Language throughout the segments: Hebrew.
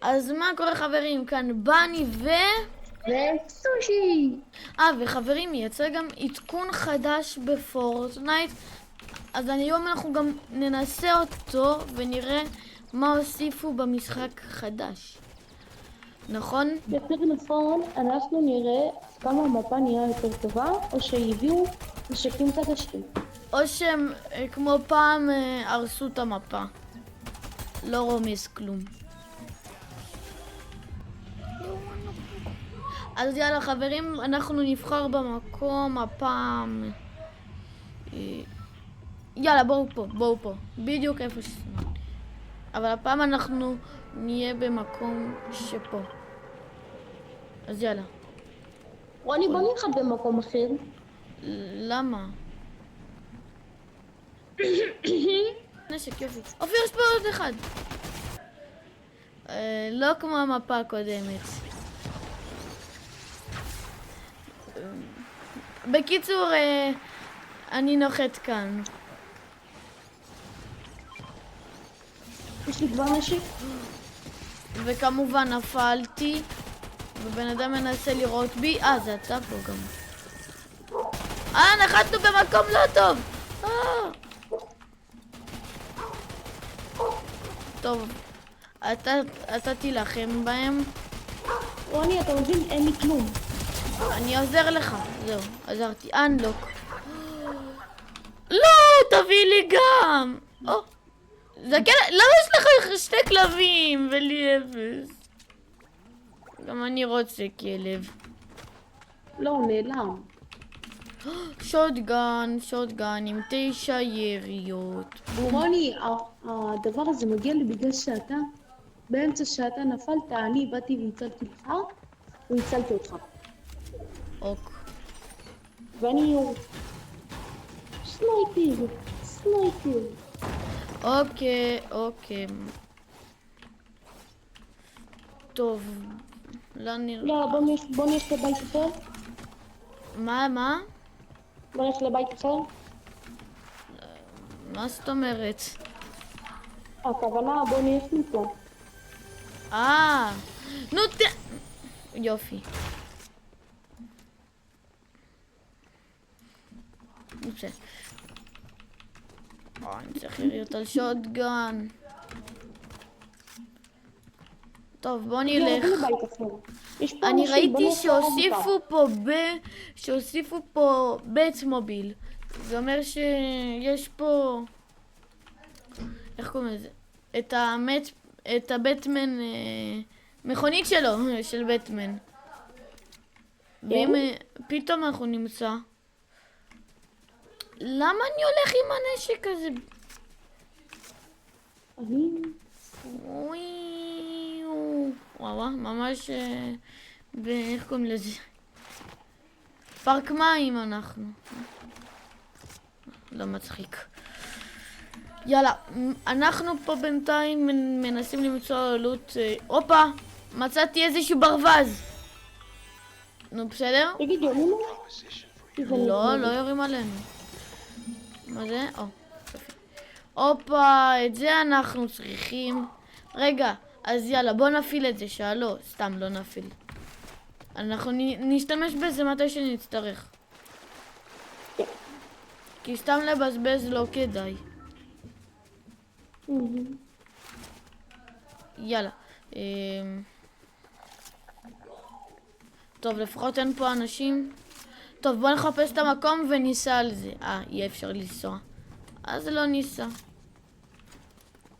אז מה קורה חברים? כאן בני וסושי! וחברים, יצא גם עדכון חדש בפורטנייט. אז היום אנחנו גם ננסה אותו ונראה מה הוסיפו במשחק חדש. נכון? יותר נכון, אנחנו נראה כמה המפה נהיה יותר טובה, או שהביאו נשקים חדשים. או שהם כמו פעם הרסו את המפה. לא רומז כלום. אז יאללה חברים, אנחנו נבחר במקום הפעם. יאללה, בואו פה. בדיוק איפה שסמאל. אבל הפעם אנחנו נהיה במקום שפה. אז יאללה. רוני, בוא נלחד במקום אחר. למה? נשק יופי. אופיר, יש פה עוד אחד. לא כמו המפה הקודמת. בקיצור, אני נוחת כאן. יש לי כבר נשק? וכמובן נפלתי, ובן אדם מנסה לראות בי. זה אתה פה גם. נחתנו במקום לא טוב. טוב, אתה תילחם בהם. רוני, אתה מבין? אין לי כלום. אני עוזר לך. זהו, עזרתי. אנלוק. לא, תביא לי גם. זה כן, למה יש לך שתי כלבים ולי אפס? גם אני רוצה כלב. לא, הוא נעלם. שוטגן עם 9 יריות. רוני, הדבר הזה מגיע לי בגלל שאתה, באמצע שאתה נפלת, אני באתי והצלתי לך, והצלתי אותך. אוק. ואני סנייפר. אוקיי. טוב. לא נראה. יאללה, בוא נלך לבית אחר. מה? בוא נלך לבית אחר. מה זאת אומרת? הכוונה, בוא נלך מפה. נו יופי. אני צריך לראות על שוטגן. טוב, בוא נלך. אני ראיתי שהוסיפו פה בית מוביל. זה אומר שיש פה, איך קוראים לזה? את הבטמן, מכונית שלו, של בטמן. ואם פתאום אנחנו נמצא, למה אני הולך עם הנשק הזה? וואו, ממש איך קוראים לזה? פארק מים אנחנו. לא מצחיק. יאללה, אנחנו פה בינתיים מנסים למצוא לוט. הופה, מצאתי איזשהו ברווז. נו, בסדר? תגיד, יורים עלינו? לא יורים עלינו. מה זה? הופה, את זה אנחנו צריכים. רגע, אז יאללה, בוא נפעיל את זה, לא, סתם לא נפעיל. אנחנו נשתמש בזה מתי שנצטרך. כי סתם לבזבז לא כדאי. יאללה. טוב, לפחות אין פה אנשים. טוב, בוא נחפש את המקום וניסע על זה. יהיה אפשר לנסוע. אז לא ניסע.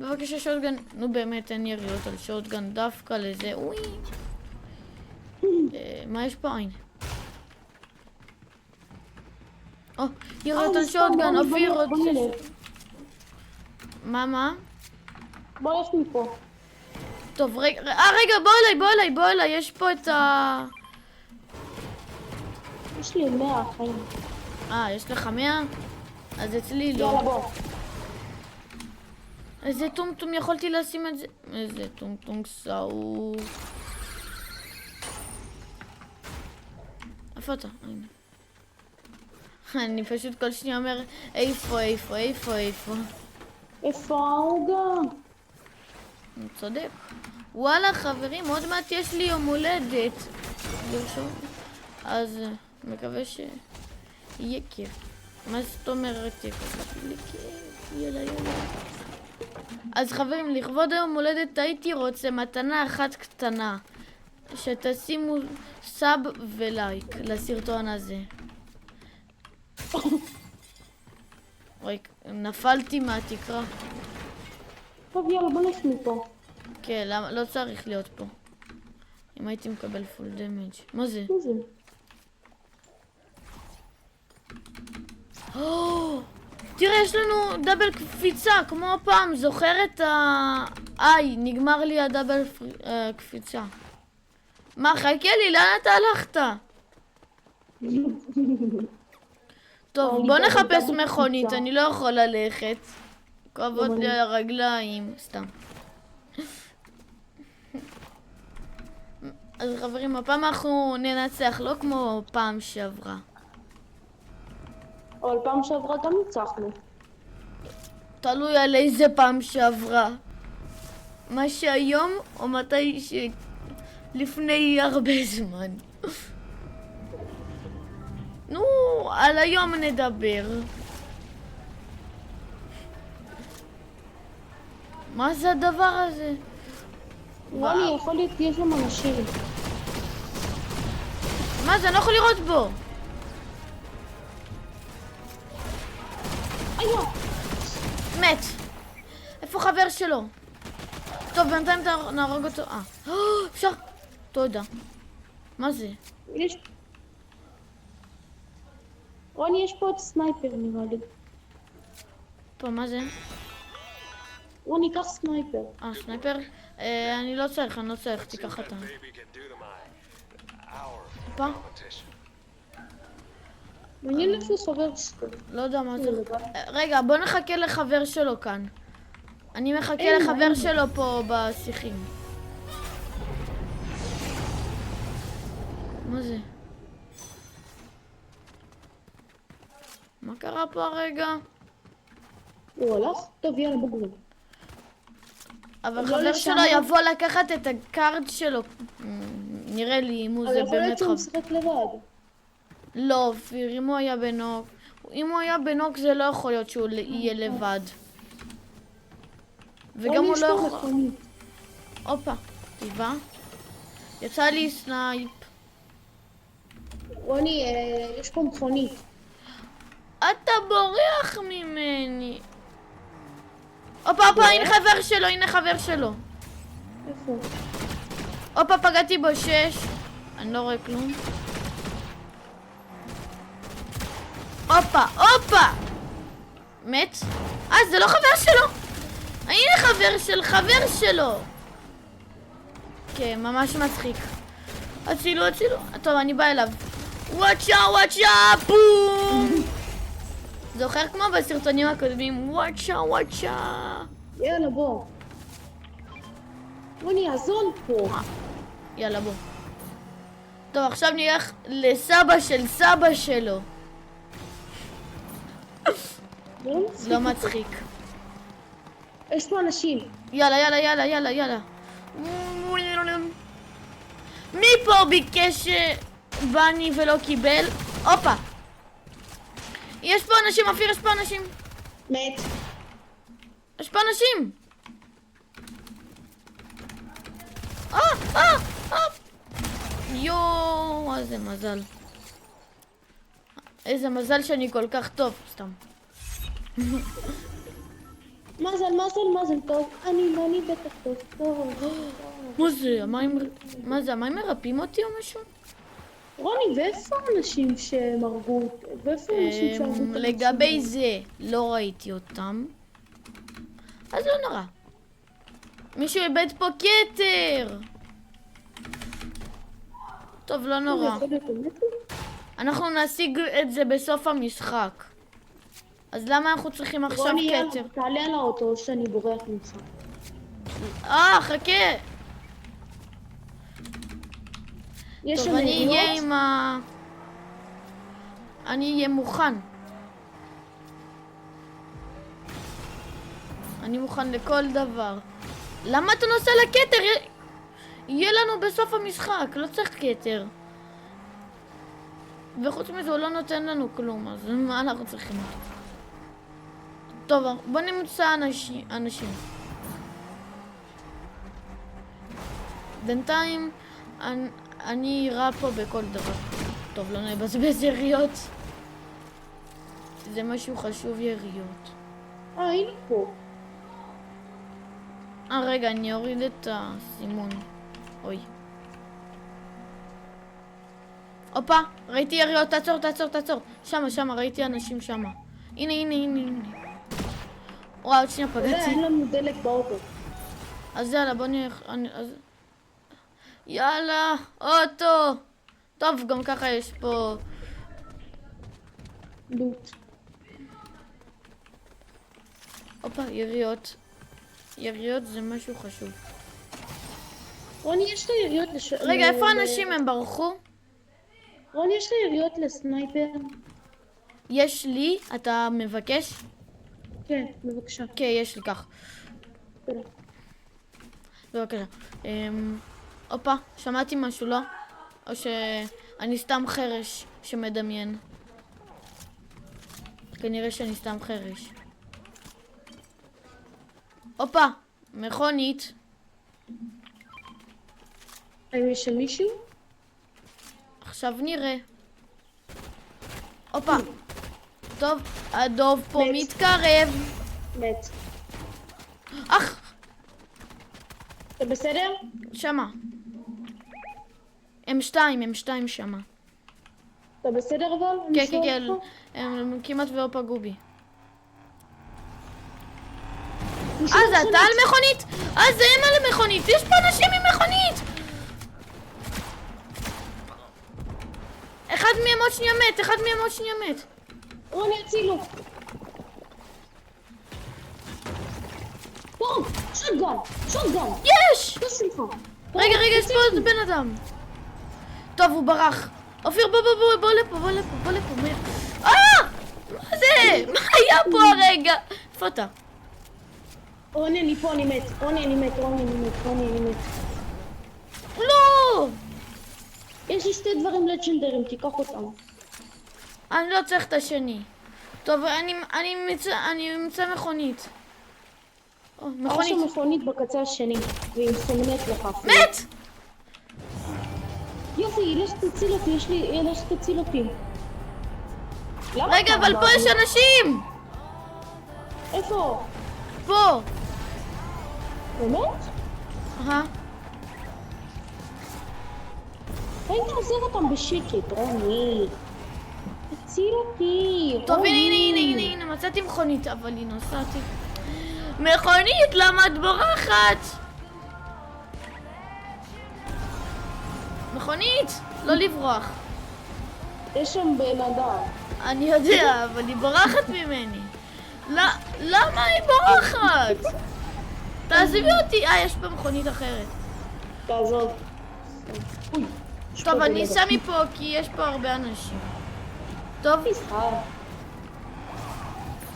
בבקשה שוטגן. נו באמת, אין יריות על שוטגן דווקא לזה. מה יש פה? הנה. יריות על שוטגן, אופיר רוצה. מה? בוא, יש מפה. טוב, רגע, בוא אליי, יש פה את יש לי 100 חיים. יש לך 100? אז אצלי לא. יאללה, בוא. איזה טומטום יכולתי לשים את זה? איזה טומטום סעור. איפה אתה? אני פשוט כל שניה אומר איפה. איפה העוגה? הוא צודק. וואלה חברים, עוד מעט יש לי יום הולדת. לרשום. אז מקווה שיהיה כיף. מה זאת אומרת יהיה כיף? יאללה יאללה. אז חברים, לכבוד היום הולדת הייתי רוצה מתנה אחת קטנה. שתשימו סאב ולייק לסרטון הזה. וואי, נפלתי מהתקרה. טוב, יאללה, בוא נלך מפה. כן, למה? לא צריך להיות פה. אם הייתי מקבל פול דמג'. מה זה? מה זה? תראה, יש לנו דאבל קפיצה, כמו הפעם. זוכר את נגמר לי הדאבל קפיצה. מה, חכה לי, לאן אתה הלכת? טוב, בוא נחפש מכונית, אני לא יכול ללכת. כואבות לי הרגליים, סתם. אז חברים, הפעם אנחנו ננצח, לא כמו פעם שעברה. אבל פעם שעברה גם ניצחנו. תלוי על איזה פעם שעברה. מה שהיום או מתי לפני הרבה זמן. נו, על היום נדבר. מה זה הדבר הזה? רוני, יכול להיות, יש שם אנשים. מה זה? אני לא יכול לראות בו. איה! מת. איפה חבר שלו? טוב, בינתיים נהרוג אותו. אפשר. תודה. מה זה? יש... רוני, יש פה עוד סנייפר נראה לי. פה, מה זה? רוני, קח סנייפר. סנייפר? אני לא צריך, תיקח אתה. פה? מעניין איפה חבר שלו. לא יודע מה זה. רגע, בוא נחכה לחבר שלו כאן. אני מחכה לחבר שלו פה בשיחים. מה זה? מה קרה פה הרגע? הוא הלך? טוב, יאללה, בגלל. אבל חבר שלו יבוא לקחת את הקארד שלו. נראה לי אם הוא זה באמת אבל יכול להיות שהוא משחק לבד. לא, אופיר, אם הוא היה בנוק. אם הוא היה בנוק זה לא יכול להיות שהוא יהיה לבד. וגם הוא לא יכול... הופה, טבעה. יצא לי סנייפ. רוני, יש פה מכונית. אתה בורח ממני. הופה, הנה חבר שלו. איפה? הופה, פגעתי בו 6. אני לא רואה כלום. הופה! מת? זה לא חבר שלו? הנה חבר שלו. כן, ממש מצחיק. הצילו. טוב, אני באה אליו. וואצ'ה, בום! זוכר כמו בסרטונים הקודמים, וואצ'ה. יאללה, בוא. רוני, הזון פה. יאללה, בוא. טוב, עכשיו נלך לסבא של סבא שלו. לא מצחיק. יש פה אנשים. יאללה. מי פה ביקש בני ולא קיבל? הופה. יש פה אנשים, אופיר, יש פה אנשים. מת. יש פה אנשים. יואו, איזה מזל. איזה מזל שאני כל כך טוב, סתם. מזל טוב. אני בטח טוב. מה זה? המים מרפאים אותי או משהו? רוני, ואיפה האנשים שהם הרגו? ואיפה האנשים שהרגו את האנשים? לגבי זה, לא ראיתי אותם. אז לא נורא. מישהו איבד פה כתר. טוב, לא נורא. אנחנו נשיג את זה בסוף המשחק. אז למה אנחנו צריכים עכשיו כתר? רוני, יאללה, תעלה על האוטו שאני בורח ממך. חכה. יש טוב, שם אני אהיה מוכן. אני מוכן לכל דבר. למה אתה נוסע לכתר? יהיה לנו בסוף המשחק, לא צריך כתר. וחוץ מזה הוא לא נותן לנו כלום, אז מה אנחנו צריכים אותו? טוב, בוא נמצא אנשים. בינתיים אני אירה פה בכל דבר. טוב, לא נבזבז יריות. זה משהו חשוב, יריות. הנה פה. רגע, אני אוריד את הסימון. אוי. הופה, ראיתי יריות, תעצור. שמה, ראיתי אנשים שמה. הנה. וואו, עוד שנייה פגעתי. אין לנו דלק באוטו. אז יאללה, בוא נלך. יאללה, אוטו. טוב, גם ככה יש פה... לוט. הופה, יריות. יריות זה משהו חשוב. רוני, יש לי יריות רגע, איפה האנשים? הם ברחו? רוני, יש לי יריות לסנייפר? יש לי? אתה מבקש? כן, בבקשה. כן, יש לי כך. תודה. בבקשה. הופה, שמעתי משהו, לא? או שאני סתם חרש שמדמיין. כנראה שאני סתם חרש. הופה, מכונית. האם יש שם מישהו? עכשיו נראה. הופה. טוב, הדוב פה מת. מתקרב. מת. אך, אתה בסדר? שמה. הם שתיים שמה. אתה בסדר אבל? כן, הם כמעט ולא פגעו בי. זה אתה על מכונית? זה הם על מכונית. יש פה אנשים עם מכונית. אחד מהם עוד שנייה מת. רוני, הצילו. בום! שוטגן! יש! תוסיפו. רגע, יש פה עוד בן אדם. טוב, הוא ברח. אופיר, בוא לפה. מהר. מה זה? מה היה פה הרגע? איפה אתה? רוני, אני פה, אני מת. לא! יש לי 2 דברים לג'נדרים, תיקח אותם. אני לא צריך את השני. טוב, אני אמצא מכונית. יש שם מכונית בקצה השני, והיא מסומנת לך. מת! יופי, לך תציל אותי. רגע, אבל פה יש אנשים! איפה? פה! באמת? היית עוזר אותם בשקט, רוני. תציל אותי. טוב, רוני. הנה, מצאתי מכונית, אבל היא נוסעת. מכונית, למה את בורחת? מכונית, לא לברוח. יש שם בן אדם. אני יודע, אבל היא בורחת ממני. למה היא בורחת? תעזבי אותי. יש פה מכונית אחרת. תעזוב. טוב, אני אסע מפה כי יש פה הרבה אנשים. טוב.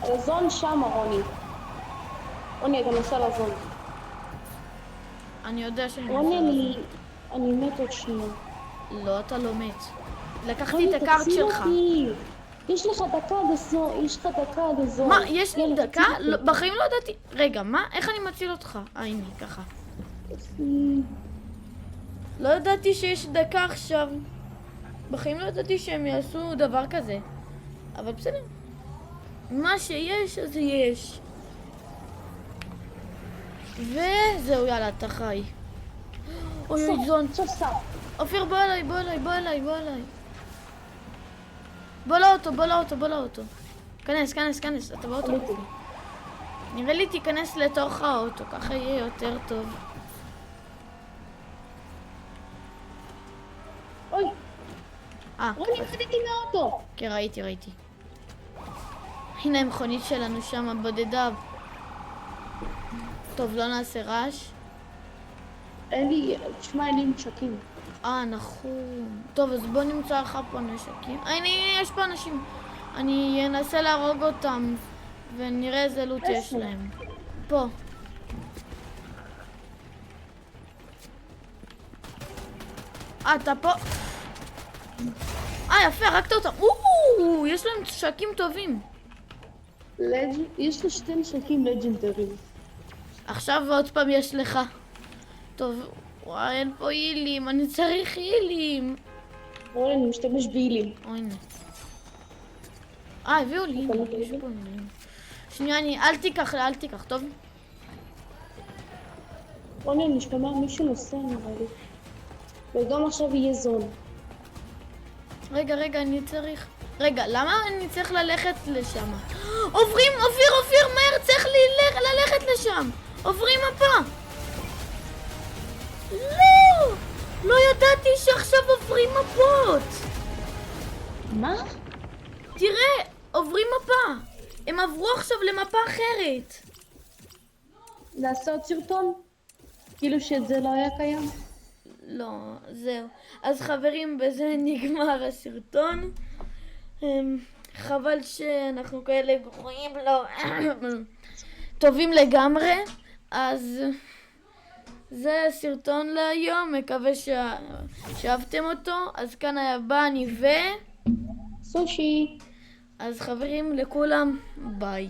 הזון שם, רוני. רוני, אתה נוסע לזון. אני יודע שאני נוסע רוני, לזון. אני מת עוד שנייה. לא, אתה לא מת. לקחתי את הקארט שלך. יש לך דקה עד הזון. מה, יש לי דקה? בחיים לא ידעתי. רגע, מה? איך אני מציל אותך? הנה, ככה. לא ידעתי שיש דקה עכשיו. בחיים לא ידעתי שהם יעשו דבר כזה. אבל בסדר. מה שיש, אז יש. וזהו, יאללה, אתה חי. אוי, זון. אופיר, בוא אליי. בוא לאוטו. כנס, אתה באוטו. נראה לי תיכנס לתוך האוטו, ככה יהיה יותר טוב. אוי. רוני, ירדתי מהאוטו. כן, ראיתי. הנה המכונית שלנו שם, בודדה. טוב, לא נעשה רעש. אין לי נשקים. נכון. טוב, אז בוא נמצא לך פה נשקים. הנה, יש פה אנשים. אני אנסה להרוג אותם, ונראה איזה לוט יש להם. פה. אתה פה? יפה, הרגת אותם. יש להם נשקים טובים. יש לו 2 נשקים לג'נדרים. עכשיו עוד פעם יש לך. טוב, וואי, אין פה הילים, אני צריך הילים. אוי, אני משתמש בהילים. אוי, הנה. הביאו לי. אתה לא יש תגיד? פה הילים. שנייה, אל תיקח, טוב? רוני, אני משתמע מישהו נוסע נראה לי. וגם עכשיו יהיה זון. רגע, אני צריך... רגע, למה אני צריך ללכת לשם? עוברים, אופיר, מהר, צריך ללכת לשם. עוברים מפה. לא ידעתי שעכשיו עוברים מפות. מה? תראה, עוברים מפה. הם עברו עכשיו למפה אחרת. לעשות סרטון? כאילו שזה לא היה קיים? לא, זהו. אז חברים, בזה נגמר הסרטון. חבל שאנחנו כאלה גרועים, לא, טובים לגמרי. אז זה הסרטון להיום, מקווה שאהבתם אותו. אז כאן היה בני סושי. אז חברים, לכולם ביי.